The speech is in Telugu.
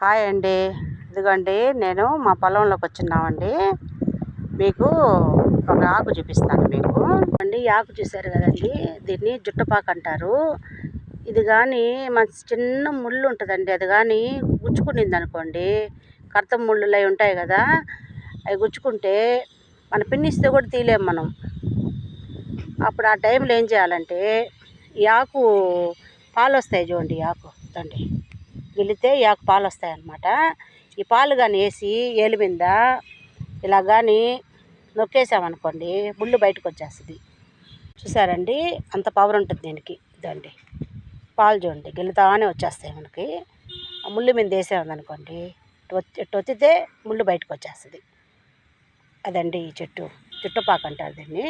హాయ్ అండి. ఇదిగోండి నేను మా పొలంలోకి వచ్చినామండి. మీకు ఒక ఆకు చూపిస్తాను. మీకు అండి ఈ ఆకు చూశారు కదండి, దీన్ని జుట్టపాకు అంటారు. ఇది కానీ మన చిన్న ముళ్ళు ఉంటుందండి, అది కానీ గుచ్చుకునింది అనుకోండి, కర్త ముళ్ళు అవి ఉంటాయి కదా, అవి గుచ్చుకుంటే మన పిన్నిస్తే కూడా తీయలేము మనం. అప్పుడు ఆ టైంలో ఏం చేయాలంటే, ఈ ఆకు పాలు వస్తాయి చూడండి, ఈ ఆకు తండి గిల్లితే ఈ ఆకు పాలు వస్తాయన్నమాట. ఈ పాలు కానీ వేసి ఏలు మీద ఇలా కానీ నొక్కేసామనుకోండి, ముళ్ళు బయటకు వచ్చేస్తుంది. చూసారండి, అంత పవర్ ఉంటుంది దీనికి. ఇదండి పాలు చూడండి, గిల్లుతానే వచ్చేస్తాయి మనకి. ఆ ముళ్ళు మీద వేసామనుకోండి, ఒత్తితే ముళ్ళు బయటకు వచ్చేస్తుంది. అదండి ఈ చెట్టు, జుట్టపాకు అంటారు దీన్ని.